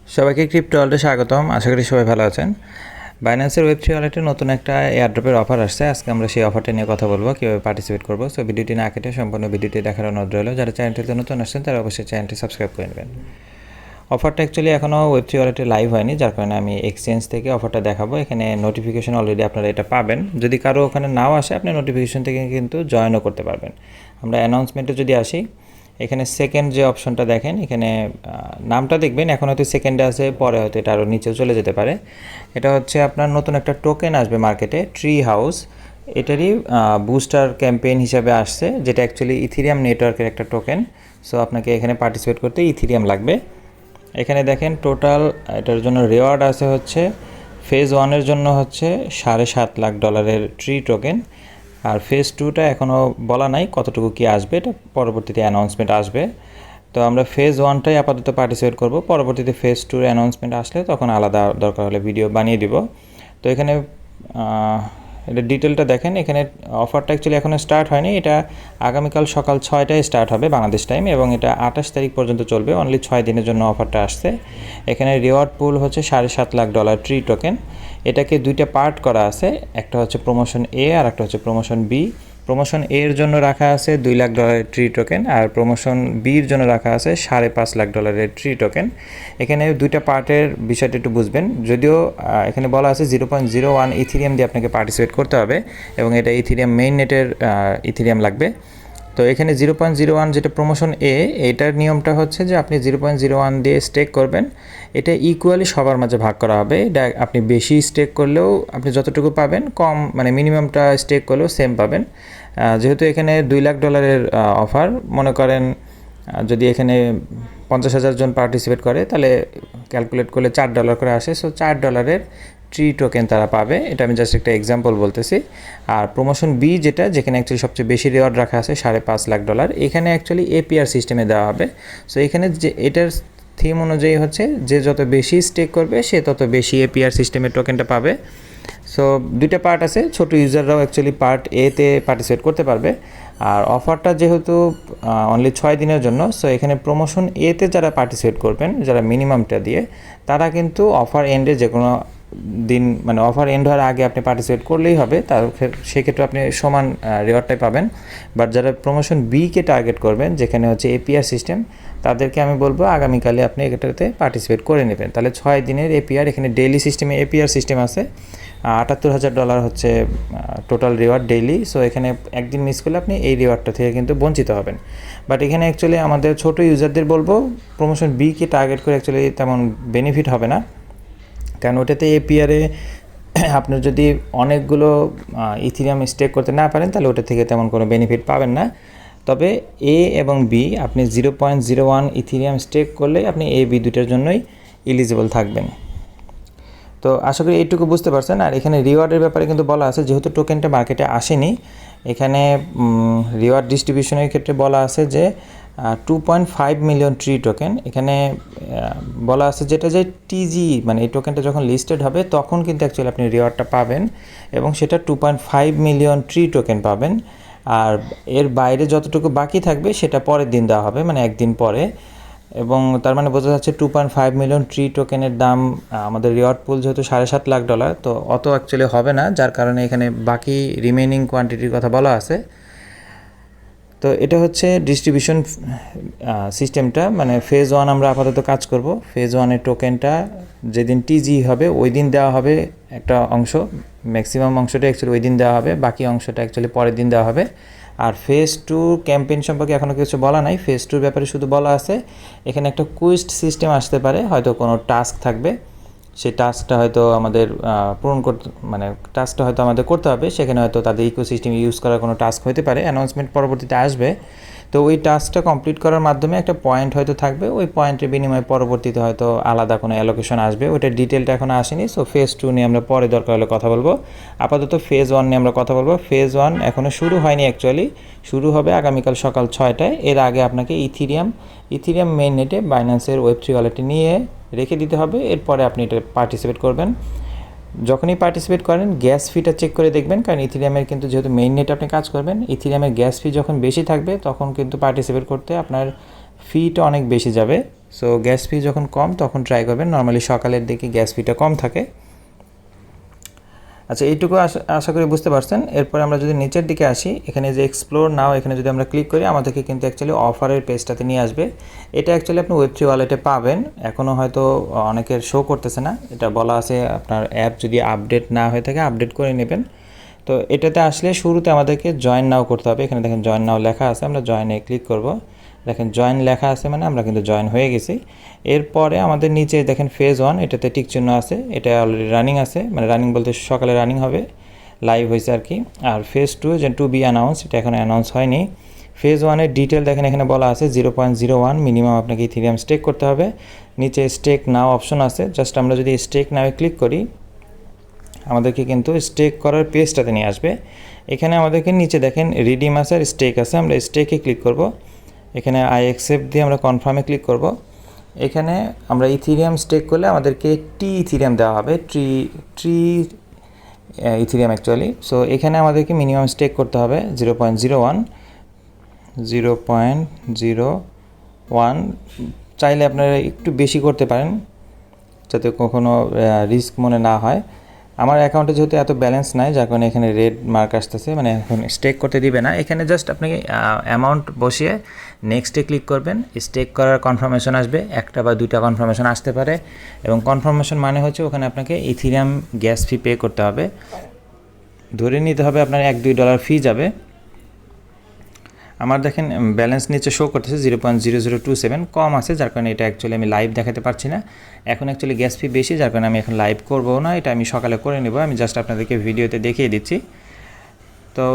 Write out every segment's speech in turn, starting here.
সবাইকে ক্রিপ্টো ওয়ার্ল্ডে স্বাগতম। আশা করি সবাই ভালো আছেন। বাইন্যান্সের ওয়েব3 ওয়ালেটে নতুন একটা এয়ারড্রপের অফার আসছে। আজকে আমরা সেই অফারটা নিয়ে কথা বলবো, কীভাবে পার্টিসিপেট করবো। সো ভিডিওটি না কেটে সম্পূর্ণ ভিডিওটি দেখার অনুরোধ রইল। যারা চ্যানেলটিতে নতুন আসছেন তারা অবশ্যই চ্যানেলটি সাবস্ক্রাইব করে নেবেন। অফারটা অ্যাকচুয়ালি এখনও ওয়েব3 ওয়ালেটে লাইভ হয়নি, যার কারণে আমি এক্সচেঞ্জ থেকে অফারটা দেখাবো। এখানে নোটিফিকেশন অলরেডি আপনারা এটা পাবেন। যদি কারো ওখানে নাও আসে, আপনি নোটিফিকেশন থেকে কিন্তু জয়েনও করতে পারবেন। আমরা অ্যানাউন্সমেন্টে যদি আসি, এখানে সেকেন্ড যে অপশনটা দেখেন, এখানে নামটা দেখবেন, এখন হয়তো সেকেন্ডে আছে, পরে হয়তো এটা আরও নিচেও চলে যেতে পারে। এটা হচ্ছে আপনার নতুন একটা টোকেন আসবে মার্কেটে, ট্রি হাউস। এটারই বুস্টার ক্যাম্পেইন হিসাবে আসছে, যেটা অ্যাকচুয়ালি ইথিরিয়াম নেটওয়ার্কের একটা টোকেন। সো আপনাকে এখানে পার্টিসিপেট করতে ইথিরিয়াম লাগবে। এখানে দেখেন টোটাল এটার জন্য রিওয়ার্ড আছে হচ্ছে ফেজ 1-এর জন্য হচ্ছে $7.5 লাখ ট্রি টোকেন। আর ফেজ 2টা এখনও বলা নাই কতটুকু কী আসবে, এটা পরবর্তীতে অ্যানাউন্সমেন্ট আসবে। তো আমরা ফেজ 1টাই আপাতত পার্টিসিপেট করব, পরবর্তীতে ফেজ 2-র অ্যানাউন্সমেন্ট আসলে তখন আলাদা দরকার হলে ভিডিও বানিয়ে দিব। তো এখানে এটা ডিটেলটা দেখেন। এখানে অফারটা অ্যাকচুয়ালি এখনও স্টার্ট হয়নি, এটা আগামীকাল সকাল 6টায় স্টার্ট হবে বাংলাদেশ টাইম, এবং এটা 28 তারিখ পর্যন্ত চলবে। অনলি 6 দিনের জন্য অফারটা আসছে। এখানে রিওয়ার্ড পুল হচ্ছে $7.5 লাখ ট্রি টোকেন। এটাকে দুইটা পার্ট করা আছে, একটা হচ্ছে প্রমোশন এ আর একটা হচ্ছে প্রমোশন বি। প্রমোশন এর জন্য রাখা আছে $2 লাখ ট্রি টোকেন, আর প্রমোশন বির জন্য রাখা আছে $5.5 লাখ ট্রি টোকেন। এখানে দুইটা পার্টের বিষয়টা একটু বুঝবেন। যদিও এখানে বলা আছে 0.01 ইথিরিয়াম দিয়ে আপনাকে পার্টিসিপেট করতে হবে, এবং এটা ইথিরিয়াম মেইন নেটের ইথিরিয়াম লাগবে। তো এখানে 0.01 যেটা প্রমোশন এ, এটার নিয়মটা হচ্ছে যে আপনি 0.01 দিয়ে স্টেক করবেন। এটা ইকুয়ালি সবার মাঝে ভাগ করা হবে। এটা আপনি বেশি স্টেক করলেও আপনি যতটুকু পাবেন, কম মানে মিনিমামটা স্টেক করলেও সেম পাবেন। যেহেতু এখানে $2 লাখ অফার, মনে করেন যদি এখানে 50,000 জন পার্টিসিপেট করে, তাহলে ক্যালকুলেট করলে $4 করে আসে। সো $4 ট্রি টোকেন তারা পাবে। এটা আমি জাস্ট একটা এক্সাম্পল বলতেছি। আর প্রমোশন বি যেটা, যেখানে অ্যাকচুয়ালি সবচেয়ে বেশি রিওয়ার্ড রাখা আছে $5.5 লাখ, এখানে অ্যাকচুয়ালি এপিআর সিস্টেমে দেওয়া হবে। সো এখানে যে এটার থিম অনুযায়ী হচ্ছে যে যত বেশি স্টেক করবে সে তত বেশি এপিআর সিস্টেমের টোকেনটা পাবে। সো দুইটা পার্ট আছে, ছোট ইউজাররাও অ্যাকচুয়ালি পার্ট এতে পার্টিসিপেট করতে পারবে। আর অফারটা যেহেতু অনলি 6 দিনের জন্য, সো এখানে প্রমোশন এতে যারা পার্টিসিপেট করবেন, যারা মিনিমামটা দিয়ে, তারা কিন্তু অফার এন্ডে যে কোনো দিন, মানে অফার এন্ড হওয়ার আগে আপনি পার্টিসিপেট করলেই হবে, তার সেক্ষেত্রে আপনি সমান রিওয়ার্ডটাই পাবেন। বাট যারা প্রমোশন বিকে টার্গেট করবেন, যেখানে হচ্ছে এপিআর সিস্টেম, তাদেরকে আমি বলবো আগামীকালে আপনি এটাতে পার্টিসিপেট করে নেবেন। তাহলে 6 দিনের এপিআর, এখানে ডেইলি সিস্টেমে এপিআর সিস্টেম আছে। $78,000 হচ্ছে টোটাল রিওয়ার্ড ডেইলি। সো এখানে একদিন মিস করলে আপনি এই রিওয়ার্ডটা থেকে কিন্তু বঞ্চিত হবেন। বাট এখানে অ্যাকচুয়ালি আমাদের ছোটো ইউজারদের বলবো প্রমোশন বিকে টার্গেট করে অ্যাকচুয়ালি তেমন বেনিফিট হবে না, কারণ ওটাতে এপিআরে আপনার যদি অনেকগুলো ইথিরিয়াম স্টেক করতে না পারেন, তাহলে ওটা থেকে তেমন কোনো বেনিফিট পাবেন না। তবে এ এবং বি আপনি 0.01 ইথিরিয়াম স্টেক করলে আপনি এ বি দুটার জন্যই এলিজিবল থাকবেন। তো আশা করি এইটুকু বুঝতে পারছেন। আর এখানে রিওয়ার্ডের ব্যাপারে কিন্তু বলা আছে, যেহেতু টোকেনটা মার্কেটে আসেনি, এখানে রিওয়ার্ড ডিস্ট্রিবিউশনের ক্ষেত্রে বলা আছে যে 2.5 মিলিয়ন ট্রি টোকেন। এখানে বলা আছে যেটা যে টিজি, মানে এই টোকেনটা যখন লিস্টেড হবে তখন কিন্তু অ্যাকচুয়ালি আপনি রিওয়ার্ডটা পাবেন, এবং সেটা 2.5 মিলিয়ন ট্রি টোকেন পাবেন। আর এর বাইরে যতটুকু বাকি থাকবে সেটা পরের দিন দেওয়া হবে, মানে একদিন পরে। এবং তার মানে বোঝা যাচ্ছে 2.5 মিলিয়ন ট্রি টোকেনের দাম, আমাদের রিওয়ার্ড পুল যেহেতু $7.5 লাখ, তো অত অ্যাকচুয়ালি হবে না, যার কারণে এখানে বাকি রিমেইনিং কোয়ান্টিটির কথা বলা আছে। তো এটা হচ্ছে ডিস্ট্রিবিউশন সিস্টেমটা, মানে ফেজ 1 আমরা আপাতত কাজ করব। ফেজ 1-এর টোকেনটা যেদিন টিজি হবে ওই দিন দেওয়া হবে একটা অংশ, ম্যাক্সিমাম অংশটা অ্যাকচুয়ালি ওই দিন দেওয়া হবে, বাকি অংশটা অ্যাকচুয়ালি পরের দিন দেওয়া হবে। আর ফেজ 2 ক্যাম্পেইন সম্পর্কে এখনও কিছু বলা নাই। ফেজ 2-র ব্যাপারে শুধু বলা আছে এখানে একটা কুইস্ট সিস্টেম আসতে পারে, হয়তো কোনো টাস্ক থাকবে, সেই টাস্কটা হয়তো আমাদের পূরণ করতে, মানে টাস্কটা হয়তো আমাদের করতে হবে। সেখানে হয়তো তাদের ইকোসিস্টেম ইউজ করার কোনো টাস্ক হতে পারে, অ্যানাউন্সমেন্ট পরবর্তীতে আসবে। তো ওই টাস্কটা কমপ্লিট করার মাধ্যমে একটা পয়েন্ট হয়তো থাকবে, ওই পয়েন্টের বিনিময়ে পরবর্তীতে হয়তো আলাদা কোনো অ্যালোকেশন আসবে। ওইটার ডিটেলটা এখনও আসেনি। সো ফেজ 2 নিয়ে আমরা পরে দরকার হলে কথা বলবো। আপাতত ফেজ 1 নিয়ে আমরা কথা বলবো। ফেজ 1 এখনও শুরু হয়নি, অ্যাকচুয়ালি শুরু হবে আগামীকাল সকাল 6টায়। এর আগে আপনাকে ইথিরিয়াম মেইন নেটে বাইন্যান্সের ওয়েব3 ওয়ালেটে নিয়ে রেখে দিতে হবে, এরপরে আপনি এটা পার্টিসিপেট করবেন। যখনই পার্টিসিপেট করেন গ্যাস ফিটা চেক করে দেখবেন, কারণ ইথিরিয়ামের কিন্তু যেহেতু মেইন নেটে আপনি কাজ করবেন, ইথিরিয়ামের গ্যাস ফি যখন বেশি থাকবে তখন কিন্তু পার্টিসিপেট করতে আপনার ফিটা অনেক বেশি যাবে। সো গ্যাস ফি যখন কম তখন ট্রাই করবেন, নর্মালি সকালের দিকে গ্যাস ফিটা কম থাকে। আচ্ছা, এইটুকু আশা করি বুঝতে পারছেন। এরপর আমরা যদি নিচের দিকে আসি, এখানে যে এক্সপ্লোর নাও, এখানে যদি আমরা ক্লিক করি আমাদেরকে কিন্তু অ্যাকচুয়ালি অফারের পেজটাতে নিয়ে আসবে। এটা অ্যাকচুয়ালি আপনি ওয়েব3 ওয়ালেটে পাবেন, এখনও হয়তো অনেকের শো করতেছে না। এটা বলা আছে আপনার অ্যাপ যদি আপডেট না হয়ে থাকে আপডেট করে নেবেন। তো এটাতে আসলে শুরুতে আমাদেরকে জয়েন নাও করতে হবে। এখানে দেখেন জয়েন নাও লেখা আছে, আমরা জয়েনে ক্লিক করব। দেখেন জয়েন লেখা আছে মানে আমরা কিন্তু জয়েন হয়ে গেছি। এরপরে আমাদের নিচে দেখেন ফেজ 1, এটাতে টিক চিহ্ন আছে, এটা অলরেডি রানিং আছে, মানে রানিং বলতে সকালে রানিং হবে, লাইভ হয়েছে আর কি। আর ফেজ 2 যে টু বি অ্যানাউন্স, এটা এখন অ্যানাউন্স হয়নি। ফেজ 1-এর ডিটেল দেখেন এখানে বলা আছে 0.01 মিনিমাম আপনাকে ইথিরিয়াম স্টেক করতে হবে। নিচে স্টেক নাও অপশন আছে, জাস্ট আমরা যদি স্টেক নাও ক্লিক করি আমাদেরকে কিন্তু স্টেক করার পেজটাতে নিয়ে আসবে। এখানে আমাদেরকে নিচে দেখেন রিডিম আছে আর স্টেক আছে, আমরা স্টেকে ক্লিক করব। এখানে আই অ্যাকসেপ্ট দিয়ে আমরা কনফার্মে ক্লিক করব। এখানে আমরা ইথিরিয়াম স্টেক করলে আমাদেরকে টি ইথিরিয়াম দেওয়া হবে, ট্রি ইথিরিয়াম অ্যাকচুয়ালি। সো এখানে আমাদেরকে মিনিমাম স্টেক করতে হবে 0.01, চাইলে আপনারা একটু বেশি করতে পারেন যাতে কখনো রিস্ক মনে না হয়। আমার অ্যাকাউন্টে যেহেতু এত ব্যালেন্স নাই, যার কারণে এখানে রেড মার্ক আসতেছে, মানে এখন স্টেক করতে দিবে না। এখানে জাস্ট আপনি অ্যামাউন্ট বসিয়ে নেক্সটে ক্লিক করবেন, স্টেক করার কনফার্মেশন আসবে, একটা বা দুইটা কনফার্মেশন আসতে পারে। এবং কনফার্মেশন মানে হচ্ছে ওখানে আপনাকে ইথিরিয়াম গ্যাস ফি পে করতে হবে, ধরে নিতে হবে আপনার $1-2 ফি যাবে। আমার দেখেন ব্যালেন্স নিচে শো করতেছে 0.0027, কম আছে, যার কারণে এটা অ্যাকচুয়ালি আমি লাইভ দেখাতে পারছি না। এখন অ্যাকচুয়ালি গ্যাস ফি বেশি, যার কারণে আমি এখন লাইভ করবো না, এটা আমি সকালে করে নেব। আমি জাস্ট আপনাদেরকে ভিডিওতে দেখিয়ে দিচ্ছি। তো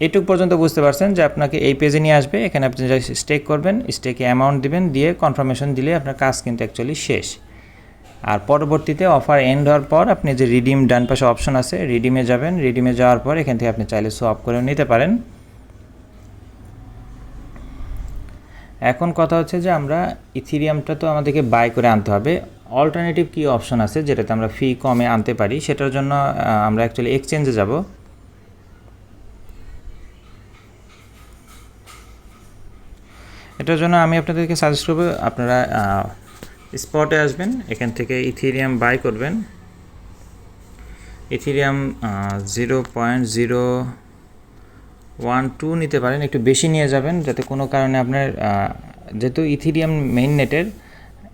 এইটুকু পর্যন্ত বুঝতে পারছেন যে আপনাকে এই পেজে নিয়ে আসবে। এখানে আপনি স্টেক করবেন, স্টেকে অ্যামাউন্ট দিবেন, দিয়ে কনফার্মেশন দিলে আপনার কাজ কিন্তু অ্যাকচুয়ালি শেষ। আর পরবর্তীতে অফার এন্ড হওয়ার পর আপনি যে রিডিম ডান পাশে অপশন আছে, রিডিমে যাবেন। রিডিমে যাওয়ার পর এখান থেকে আপনি চাইলে সোয়াপ করে নিতে পারেন। এখন কথা হচ্ছে যে আমরা ইথিরিয়ামটা তো আমাদেরকে বাই করে আনতে হবে, অল্টারনেটিভ কী অপশন আছে যেটাতে আমরা ফি কমে আনতে পারি, সেটার জন্য আমরা অ্যাকচুয়ালি এক্সচেঞ্জে যাব। এটার জন্য আমি আপনাদেরকে সাজেস্ট করব আপনারা স্পটে আসবেন, এখান থেকে ইথিরিয়াম বাই করবেন। ইথিরিয়াম 0.012 নিতে পারেন, একটু বেশি নিয়ে যাবেন যাতে কোনো কারণে আপনার যেহেতু ইথিরিয়াম মেইন নেটের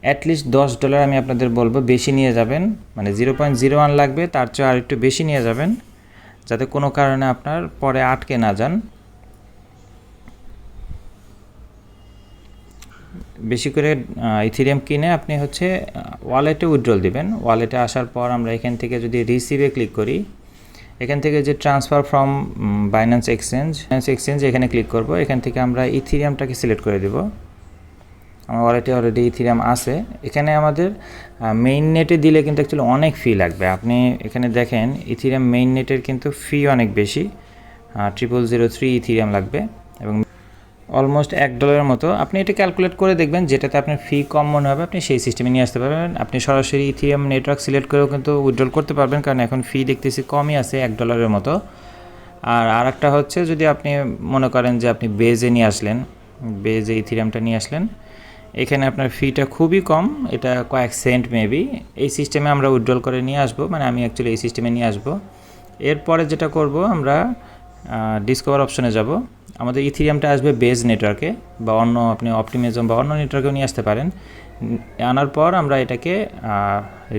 অ্যাটলিস্ট $10 আমি আপনাদের বলবো বেশি নিয়ে যাবেন, মানে 0.01 লাগবে, তার চেয়ে আর একটু বেশি নিয়ে যাবেন যাতে কোনো কারণে আপনার পরে আটকে না যান। বেশি করে ইথিরিয়াম কিনে আপনি হচ্ছে ওয়ালেটে উইথড্রল দিবেন। ওয়ালেটে আসার পর আমরা এখান থেকে যদি রিসিভে ক্লিক করি, এখান থেকে যে ট্রান্সফার ফ্রম বাইন্যান্স এক্সচেঞ্জ এখানে ক্লিক করব। এখান থেকে আমরা ইথিরিয়ামটাকে সিলেক্ট করে দেব। আমার ওয়ালেটে অলরেডি ইথিরিয়াম আছে। এখানে আমাদের মেইন নেটে দিলে কিন্তু অ্যাকচুয়ালি অনেক ফি লাগবে। আপনি এখানে দেখেন ইথিরিয়াম মেইন নেটের কিন্তু ফি অনেক বেশি, 0003 ইথিরিয়াম লাগবে এবং অলমোস্ট $1 মতো। আপনি এটা ক্যালকুলেট করে দেখবেন, যেটাতে আপনার ফি কম মনে হবে আপনি সেই সিস্টেমে নিয়ে আসতে পারবেন। আপনি সরাসরি ইথিরিয়াম নেটওয়ার্ক সিলেক্ট করেও কিন্তু উইথড্রল করতে পারবেন, কারণ এখন ফি দেখতেছি কমই আছে $1 মতো। আর আরেকটা হচ্ছে যদি আপনি মনে করেন যে আপনি বেজে নিয়ে আসলেন, বেজে ইথিরিয়ামটা নিয়ে আসলেন, এখানে আপনার ফিটা খুবই কম, এটা কয়েক সেন্ট মেবি। এই সিস্টেমে আমরা উইথড্রল করে নিয়ে আসবো, মানে আমি অ্যাকচুয়ালি এই সিস্টেমে নিয়ে আসবো। এরপরে যেটা করব আমরা ডিসকভার অপশনে যাব। আমাদের ইথিরিয়ামটা আসবে বেজ নেটওয়ার্কে বা অন্য আপনি অপটিমিজম বা অন্য নেটওয়ার্কেও নিয়ে আসতে পারেন। আনার পর আমরা এটাকে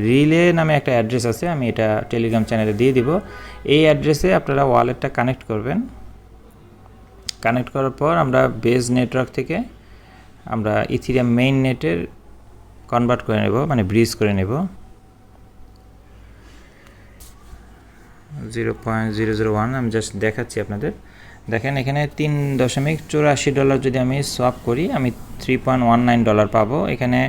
রিলে নামে একটা অ্যাড্রেস আছে, আমি এটা টেলিগ্রাম চ্যানেলে দিয়ে দিব। এই অ্যাড্রেসে আপনারা ওয়ালেটটা কানেক্ট করবেন। কানেক্ট করার পর আমরা বেজ নেটওয়ার্ক থেকে আমরা ইথিরিয়াম মেইন নেটের কনভার্ট করে নেব, মানে ব্রিজ করে নেব। 0.001 আমি জাস্ট দেখাচ্ছি আপনাদের। দেখেন এখানে $3.84 যদি আমি সোয়াপ করি আমি $3.19 পাবো। এখানে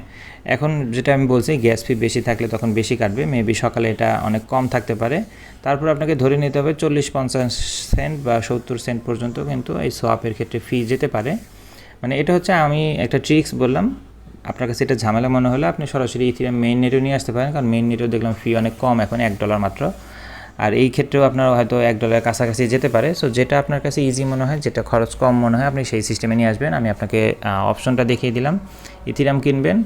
এখন যেটা আমি বলছি গ্যাস ফি বেশি থাকলে তখন বেশি কাটবে, মেবি সকালে এটা অনেক কম থাকতে পারে। তারপর আপনাকে ধরে নিতে হবে 40-50 সেন্ট বা 70 সেন্ট পর্যন্ত কিন্তু এই সোয়াপের ক্ষেত্রে ফি যেতে পারে। মানে এটা হচ্ছে আমি একটা ট্রিক্স বললাম, আপনার কাছে এটা ঝামেলা মনে হলে আপনি সরাসরি ইথিরিয়াম মেইন নেটও নিয়ে আসতে পারেন, কারণ মেইন নেটেও দেখলাম ফি অনেক কম, এখন $1 মাত্র। আর এই ক্ষেত্রেও আপনার হয়তো $1 কাছাকাছি যেতে পারে। সো যেটা আপনার কাছে ইজি মনে হয়, যেটা খরচ কম মনে হয়, আপনি সেই সিস্টেমে নিয়ে আসবেন। আমি আপনাকে অপশনটা দেখিয়ে দিলাম। ইথিরিয়াম কিনবেন,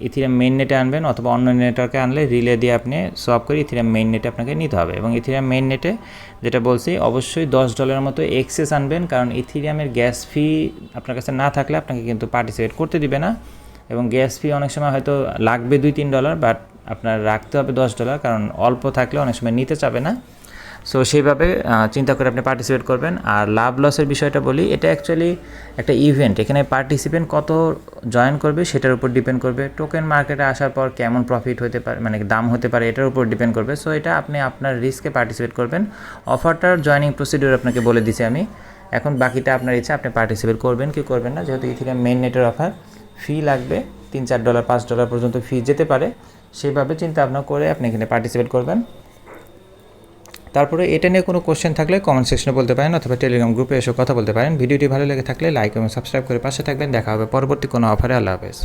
ইথিরিয়াম মেইন নেটে আনবেন অথবা অন্য নেটওয়ার্কে আনলে রিলে দিয়ে আপনি সোয়াপ করে ইথিরিয়াম মেইন নেটে আপনাকে নিতে হবে। এবং ইথিরিয়াম মেইন নেটে যেটা বলছি অবশ্যই $10 মতো এক্সেস আনবেন, কারণ ইথিরিয়ামের গ্যাস ফি আপনার কাছে না থাকলে আপনাকে কিন্তু পার্টিসিপেট করতে দিবে না। এবং গ্যাস ফি অনেক সময় হয়তো লাগবে $2-3, বাট আপনার রাখতে হবে $10, কারণ অল্প থাকলে অনেক সময় নিতে চাবে না। সো সেইভাবে চিন্তা করে আপনি পার্টিসিপেট করবেন। আর লাভ লসের বিষয়টা বলি, এটা অ্যাকচুয়ালি একটা ইভেন্ট, এখানে পার্টিসিপেন্ট কত জয়েন করবে সেটার উপর ডিপেন্ড করবে। টোকেন মার্কেটে আসার পর কেমন প্রফিট হতে পারে, মানে দাম হতে পারে, এটার উপর ডিপেন্ড করবে। সো এটা আপনি আপনার রিস্কে পার্টিসিপেট করবেন। অফারটার জয়েনিং প্রসিডিউর আপনাকে বলে দিছি আমি, এখন বাকিটা আপনার ইচ্ছা, আপনি পার্টিসিপেট করবেন কি করবেন না। যেহেতু ইথিরিয়াম মেইন নেটের অফার, ফি লাগবে $3-4, $5 পর্যন্ত ফি যেতে পারে, সেইভাবে চিন্তা ভাবনা করে আপনি এখানে পার্টিসিপেট করবেন। তারপরে এটা নিয়ে কোনো কোশ্চেন থাকলে কমেন্ট সেকশনে বলতে পারেন অথবা টেলিগ্রাম গ্রুপে এসে কথা বলতে পারেন। ভিডিওটি ভালো লেগে থাকলে লাইক এবং সাবস্ক্রাইব করে পাশে থাকবেন। দেখা হবে পরবর্তী কোনো অফারে। আল্লাহ হাফেজ।